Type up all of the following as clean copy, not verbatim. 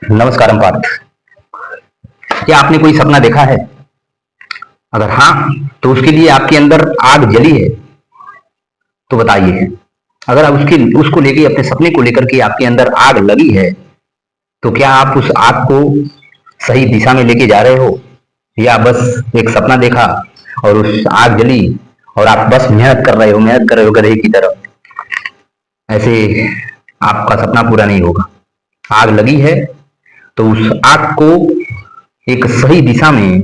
नमस्कारम पार्थ। क्या आपने कोई सपना देखा है? अगर हाँ, तो उसके लिए आपके अंदर आग जली है तो बताइए। अगर आप उसके उसको लेके अपने सपने को लेकर के आपके अंदर आग लगी है, तो क्या आप उस आग को सही दिशा में लेके जा रहे हो, या बस एक सपना देखा और उस आग जली और आप बस मेहनत कर रहे हो गधे की तरह। ऐसे आपका सपना पूरा नहीं होगा। आग लगी है तो उस आग को एक सही दिशा में,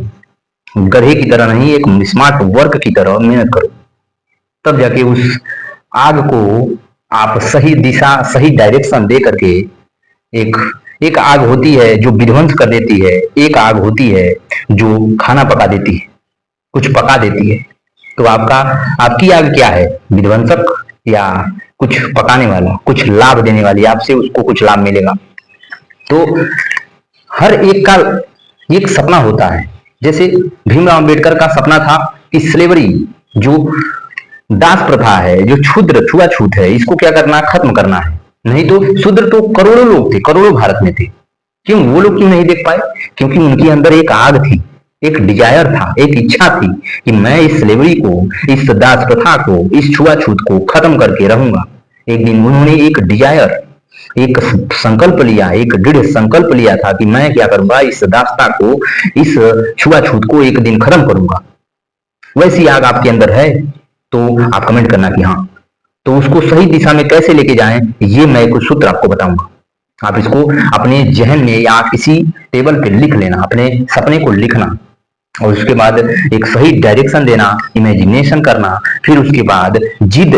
गधे की तरह नहीं, एक स्मार्ट वर्क की तरह मेहनत करो। तब जाके उस आग को आप सही दिशा, सही डायरेक्शन दे करके, एक एक आग होती है जो विध्वंस कर देती है, एक आग होती है जो खाना पका देती है, कुछ पका देती है। तो आपका आपकी आग क्या है? विध्वंसक या कुछ पकाने वाला, कुछ लाभ देने वाली? आपसे उसको कुछ लाभ मिलेगा। तो हर एक का एक सपना होता है। जैसे भीमराव अंबेडकर का सपना था कि स्लेवरी, जो दास प्रथा है, जो क्षुद्र छुआछूत है, इसको क्या करना, खत्म करना है। नहीं तो शूद्र तो करोड़ों लोग थे, करोड़ों भारत में थे। क्यों वो लोग क्यों नहीं देख पाए? क्योंकि उनके अंदर एक आग थी, एक डिजायर था, एक इच्छा थी कि मैं इस स्लेवरी को, इस दास प्रथा को, इस छुआछूत को खत्म करके रहूंगा। एक दिन उन्होंने एक डिजायर, एक संकल्प लिया, एक दृढ़ संकल्प लिया था कि मैं क्या करूंगा, इस दासता को, इस छुआछूत को एक दिन खत्म करूंगा। वैसी आग आपके अंदर है तो आप कमेंट करना कि हाँ। तो उसको सही दिशा में कैसे लेके जाएं, ये मैं कुछ सूत्र आपको बताऊंगा। आप इसको अपने जहन में या किसी टेबल पे लिख लेना, अपने सपने को लिखना, और उसके बाद एक सही डायरेक्शन देना, इमेजिनेशन करना, फिर उसके बाद जिद,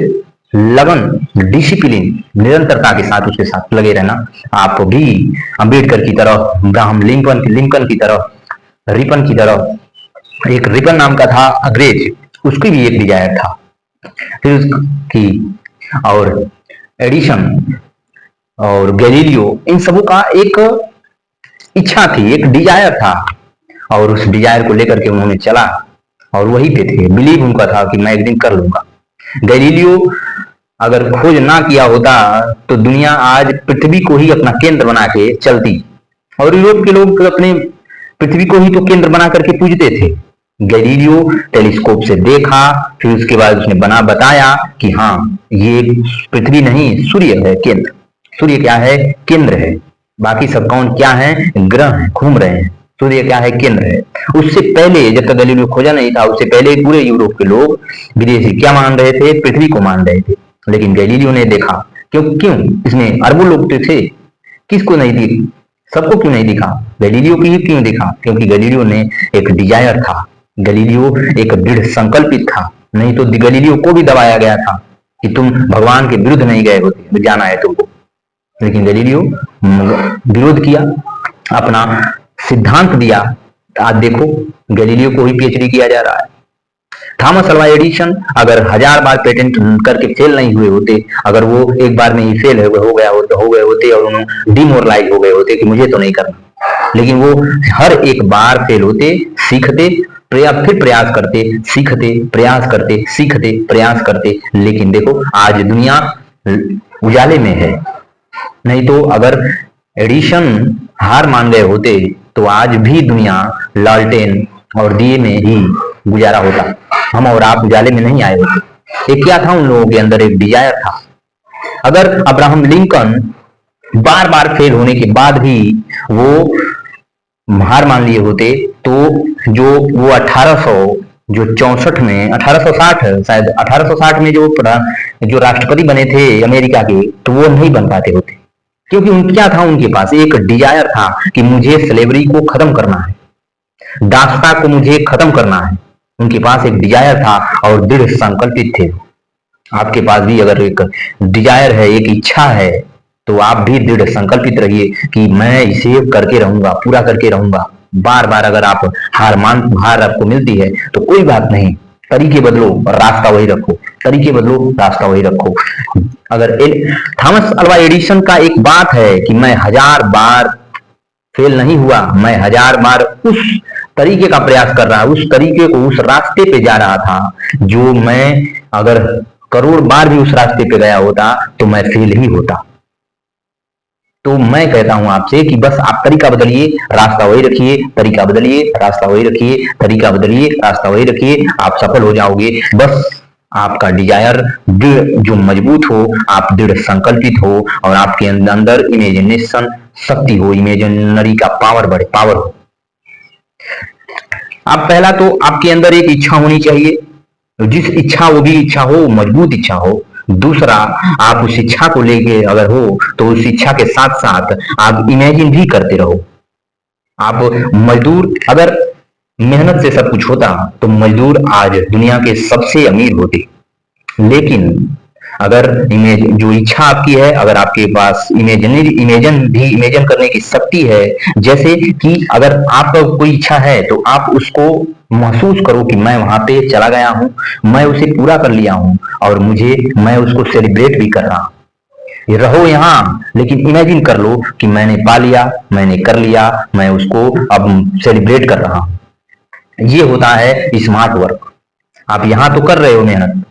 लगन, डिसिप्लिन, निरंतरता के साथ उसके साथ लगे रहना। आप भी अंबेडकर की तरह, अब्राहम लिंकन की तरह, रिपन की तरह, एक रिपन नाम का था अंग्रेज, उसकी भी एक डिजायर था। फिर उसकी और एडिशन और गैलीलियो, इन सबों का एक इच्छा थी, एक डिजायर था, और उस डिजायर को लेकर के उन्होंने चला और वहीं पे थे। बिलीव उनका था कि मैं एक दिन कर लूंगा। गैलीलियो अगर खोज ना किया होता तो दुनिया आज पृथ्वी को ही अपना केंद्र बना के चलती, और यूरोप के लोग अपने पृथ्वी को ही तो केंद्र बना करके पूजते थे। गैलीलियो टेलीस्कोप से देखा, फिर उसके बाद उसने बताया कि हाँ, ये पृथ्वी नहीं, सूर्य है केंद्र। सूर्य क्या है? केंद्र है। बाकी सब कौन क्या है? ग्रह है, घूम रहे हैं। सूर्य क्या है? केंद्र है। उससे पहले, जब तक गैलीलियो खोजा नहीं था, उससे पहले पूरे यूरोप के लोग, विदेशी क्या मान रहे थे? पृथ्वी को मान रहे थे। लेकिन गैलीलियो ने देखा, क्यों इसमें अरबों लोग तो थे, किसको नहीं दिखा? सबको क्यों नहीं दिखा? गैलीलियो की ही क्यों दिखा? क्योंकि गैलीलियो ने एक डिजायर था, गैलीलियो एक दृढ़ संकल्पित था। नहीं तो गैलीलियो को भी दबाया गया था कि तुम भगवान के विरुद्ध नहीं गए होते, जाना है तुमको। लेकिन गैलीलियो विरोध किया, अपना सिद्धांत दिया। आज देखो, गैलीलियो को ही पीएचडी किया जा रहा है। थॉमस अल्वा एडिशन अगर 1000 बार पेटेंट करके फेल नहीं हुए होते, अगर वो एक बार में ही फेल हो गए होते और उन्होंने डिमोरलाइज हो गए होते कि मुझे तो नहीं करना, लेकिन वो हर एक बार फेल होते, सीखते, फिर प्रयास करते, सीखते, प्रयास करते, सीखते, प्रयास करते। लेकिन देखो, आज दुनिया उजाले में है। नहीं तो अगर एडिशन हार मान गए होते तो आज भी दुनिया लालटेन और दिए में ही गुजारा होता, हम और आप उजाले में नहीं आए होते। एक क्या था उन लोगों के अंदर? एक डिजायर था। अगर अब्राहम लिंकन बार बार फेल होने के बाद भी वो हार मान लिए होते, तो जो वो 1800 जो 64 में, 1860 शायद, 1860 में जो राष्ट्रपति बने थे अमेरिका के, तो वो नहीं बन पाते होते। क्योंकि क्या था उनके पास? एक डिजायर था कि मुझे स्लेवरी को खत्म करना है, दासता को मुझे खत्म करना है। उनके पास एक डिजायर था और दृढ़ संकल्पित थे। आपके पास भी अगर एक डिजायर है, एक इच्छा है, तो आप भी दृढ़ संकल्पित रहिए कि मैं इसे करके रहूंगा, पूरा करके रहूंगा। बार बार अगर आप हार आपको मिलती है तो कोई बात नहीं, तरीके बदलो और रास्ता वही रखो, तरीके बदलो, रास्ता वही रखो। अगर थॉमस अल्वा एडिसन का एक बात है कि मैं 1000 बार फेल नहीं हुआ, मैं 1000 बार उस तरीके का प्रयास कर रहा, उस तरीके को, उस रास्ते पे जा रहा था जो मैं अगर करोड़ बार भी उस रास्ते पे गया होता तो मैं फेल ही होता। तो मैं कहता हूं आपसे कि बस आप तरीका बदलिए, रास्ता वही रखिए, तरीका बदलिए, रास्ता वही रखिए, तरीका बदलिए, रास्ता वही रखिए, आप सफल हो जाओगे। बस आपका डिजायर दृढ़ जो मजबूत हो, आप दृढ़ संकल्पित हो और आपके अंदर इमेजिनेशन शक्ति हो, इमेजिनरी का पावर बढ़े, पावर हो। आप पहला तो आपके अंदर एक इच्छा होनी चाहिए, जिस इच्छा वो भी इच्छा हो, मजबूत इच्छा हो। दूसरा, आप उस इच्छा को लेके अगर हो तो उस इच्छा के साथ साथ आप इमेजिन भी करते रहो। आप मजदूर, अगर मेहनत से सब कुछ होता तो मजदूर आज दुनिया के सबसे अमीर होते। लेकिन अगर इमेज जो इच्छा आपकी है, अगर आपके पास इमेजन करने की शक्ति है, जैसे कि अगर आपका कोई इच्छा है तो आप उसको महसूस करो कि मैं वहां पे चला गया हूं, मैं उसे पूरा कर लिया हूं और मैं उसको सेलिब्रेट भी कर रहा हूं। रहो यहाँ, लेकिन इमेजिन कर लो कि मैंने पा लिया, मैंने कर लिया, मैं उसको अब सेलिब्रेट कर रहा हूं। ये होता है स्मार्ट वर्क। आप यहाँ तो कर रहे हो मेहनत,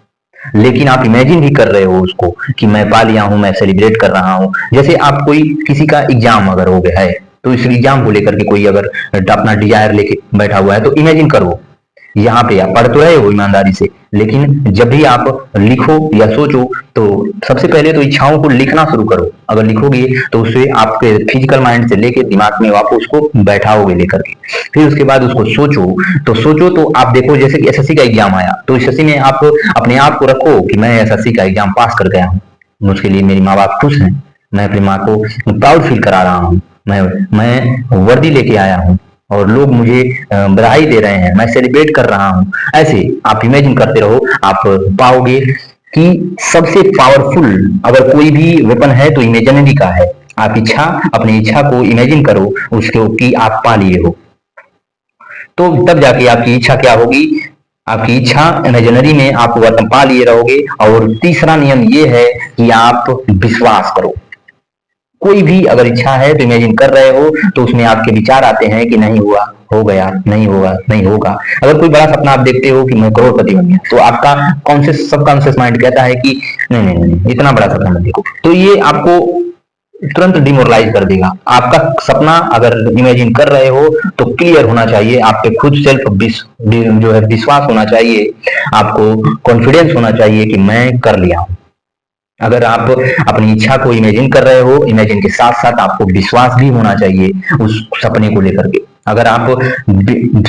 लेकिन आप इमेजिन भी कर रहे हो उसको कि मैं पा लिया हूं, मैं सेलिब्रेट कर रहा हूं। जैसे आप कोई किसी का एग्जाम अगर हो गया है तो इस एग्जाम को लेकर के कोई अगर अपना डिजायर लेके बैठा हुआ है तो इमेजिन करो, यहाँ पे आप पढ़ तो रहे हो ईमानदारी से, लेकिन जब भी आप लिखो या सोचो तो सबसे पहले तो इच्छाओं को लिखना शुरू करो। अगर लिखोगे तो उससे आपके फिजिकल माइंड से लेके दिमाग में आप उसको बैठाओगे लेकर के, फिर उसके बाद उसको सोचो तो आप देखो जैसे कि एसएससी का एग्जाम आया तो एसएससी में आप अपने आप को रखो कि मैं एसएससी का एग्जाम पास कर गया हूँ, उसके लिए मेरी माँ बाप खुश हैं, मैं अपनी माँ को प्राउड फील करा रहा हूँ, मैं वर्दी लेके आया हूँ और लोग मुझे बधाई दे रहे हैं, मैं सेलिब्रेट कर रहा हूं। ऐसे आप इमेजिन करते रहो, आप पाओगे कि सबसे पावरफुल अगर कोई भी वेपन है तो इमेजिनरी का है। आप अपनी इच्छा को इमेजिन करो उसको कि आप पा लिए हो, तो तब जाके आपकी इच्छा क्या होगी, आपकी इच्छा इमेजिनरी में आप वतन पा लिए रहोगे। और तीसरा नियम ये है कि आप विश्वास करो। कोई भी अगर इच्छा है तो इमेजिन कर रहे हो तो उसमें आपके विचार आते हैं कि नहीं हुआ, हो गया, नहीं होगा, नहीं होगा। अगर कोई बड़ा सपना आप देखते हो कि मैं करोड़पति बन गया तो आपका सबकॉन्शियस माइंड कहता है कि नहीं नहीं नहीं, इतना बड़ा सपना मत देखो, तो ये आपको तुरंत डिमोरलाइज कर देगा। आपका सपना अगर इमेजिन कर रहे हो तो क्लियर होना चाहिए, आप पे खुद जो है विश्वास होना चाहिए, आपको कॉन्फिडेंस होना चाहिए कि मैं कर लिया हूं। अगर आप अपनी इच्छा को इमेजिन कर रहे हो, इमेजिन के साथ साथ आपको विश्वास भी होना चाहिए उस सपने को लेकर के। अगर आप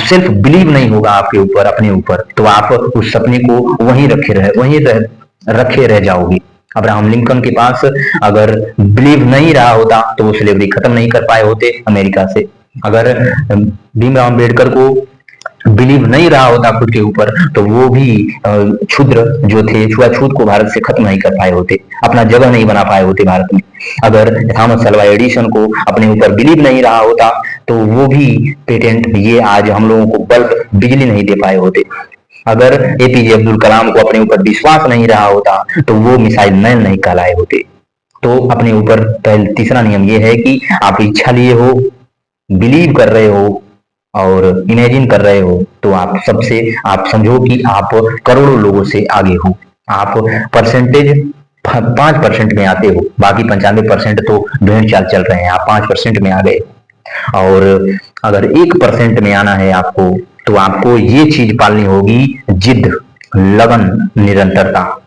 सेल्फ बिलीव नहीं होगा आपके ऊपर, अपने ऊपर, तो आप उस सपने को रखे रह जाओगे। अब्राहम लिंकन के पास अगर बिलीव नहीं रहा होता तो वो स्लेवरी खत्म नहीं कर पाए होते अमेरिका से। अगर भीमराव अम्बेडकर को बिलीव नहीं रहा होता खुद के ऊपर तो वो भी क्षुद्र जो थे, छुआछूत को भारत से खत्म नहीं कर पाए होते, अपना जगह नहीं बना पाए होते भारत में। अगर थॉमस अल्वा एडिसन को अपने ऊपर बिलीव नहीं रहा होता तो वो भी पेटेंट ये आज हम लोगों को बल्ब बिजली नहीं दे पाए होते। अगर एपीजे अब्दुल कलाम को अपने ऊपर विश्वास नहीं रहा होता तो वो मिसाइल मैन नहीं कहलाए होते। तो अपने ऊपर तीसरा नियम ये है कि आप इच्छा लिए हो, बिलीव कर रहे हो और इमेजिन कर रहे हो तो आप समझो कि आप करोड़ों लोगों से आगे हो। आप परसेंटेज 5% में आते हो, बाकी 95% तो भेड़ चाल चल रहे हैं, आप 5% में आ गए। और अगर 1% में आना है आपको तो आपको ये चीज पालनी होगी, जिद, लगन, निरंतरता।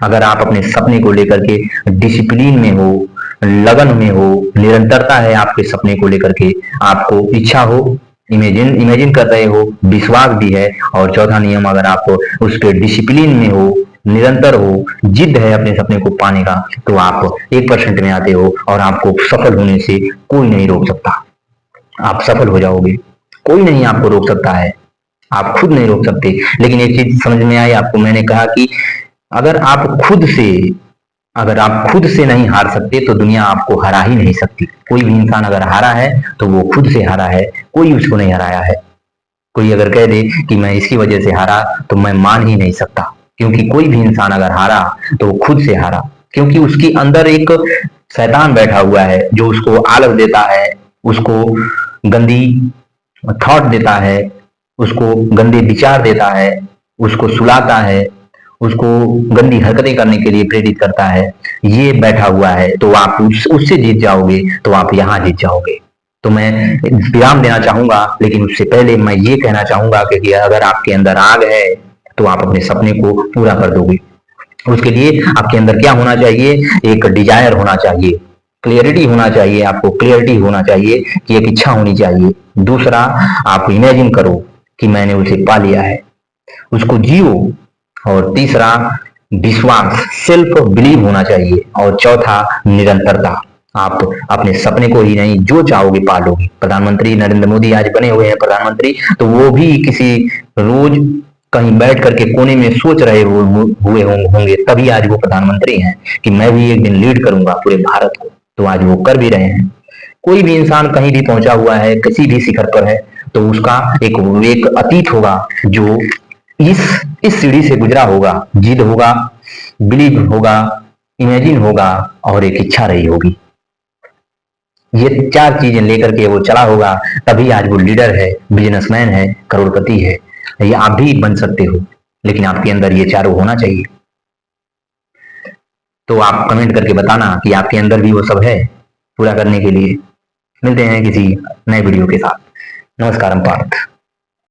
अगर आप अपने सपने को लेकर के डिसिप्लिन में हो, लगन में हो, निरंतरता है आपके सपने को लेकर के, आपको इच्छा हो, इमेजिन कर रहे हो, विश्वास भी है, और चौथा नियम अगर आप उस पर डिसिप्लिन में हो, निरंतर हो, जिद है अपने सपने को पाने का, तो आप 1% में आते हो और आपको सफल होने से कोई नहीं रोक सकता। आप सफल हो जाओगे, कोई नहीं आपको रोक सकता है, आप खुद नहीं रोक सकते। लेकिन एक चीज समझ में आई आपको, मैंने कहा कि अगर आप खुद से नहीं हार सकते तो दुनिया आपको हरा ही नहीं सकती। कोई भी इंसान अगर हारा है तो वो खुद से हारा है, कोई उसको नहीं हराया है। कोई अगर कह दे कि मैं इसकी वजह से हारा तो मैं मान ही नहीं सकता, क्योंकि कोई भी इंसान अगर हारा तो वो खुद से हारा, क्योंकि उसके अंदर एक शैतान बैठा हुआ है जो उसको आलस देता है, उसको गंदी थॉट देता है, उसको गंदे विचार देता है, उसको सुलाता है, उसको गंदी हरकतें करने के लिए प्रेरित करता है, ये बैठा हुआ है, तो आप उससे जीत जाओगे, तो आप यहाँ जीत जाओगे। तो मैं विराम देना चाहूंगा, लेकिन उससे पहले मैं ये कहना चाहूंगा कि अगर आपके अंदर आग है तो आप अपने सपने को पूरा कर दोगे। उसके लिए आपके अंदर क्या होना चाहिए? एक डिजायर होना चाहिए, क्लियरिटी होना चाहिए, आपको क्लियरिटी होना चाहिए कि एक इच्छा होनी चाहिए। दूसरा, आप इमेजिन करो कि मैंने उसे पा लिया है, उसको जियो। और तीसरा, विश्वास, सेल्फ बिलीव होना चाहिए। और चौथा, निरंतरता। आप अपने सपने को ही नहीं, जो चाहोगे पालोगे। प्रधानमंत्री नरेंद्र मोदी आज बने हुए हैं प्रधानमंत्री, तो वो भी किसी रोज कहीं बैठ करके कोने में सोच रहे हुए होंगे, तभी आज वो प्रधानमंत्री हैं कि मैं भी एक दिन लीड करूंगा पूरे भारत को। तो आज वो कर भी रहे हैं। कोई भी इंसान कहीं भी पहुंचा हुआ है, किसी भी शिखर पर है, तो उसका एक अतीत होगा जो इस इस सीढ़ी से गुजरा होगा। जिद होगा, बिलीव होगा, इमेजिन होगा, और एक इच्छा रही होगी। ये चार चीजें लेकर के वो चला होगा, तभी आज वो लीडर है, बिजनेसमैन है, करोड़पति है। ये आप भी बन सकते हो, लेकिन आपके अंदर ये चारों होना चाहिए। तो आप कमेंट करके बताना कि आपके अंदर भी वो सब है पूरा करने के लिए। मिलते हैं किसी नए वीडियो के साथ। नमस्कार पार्थ।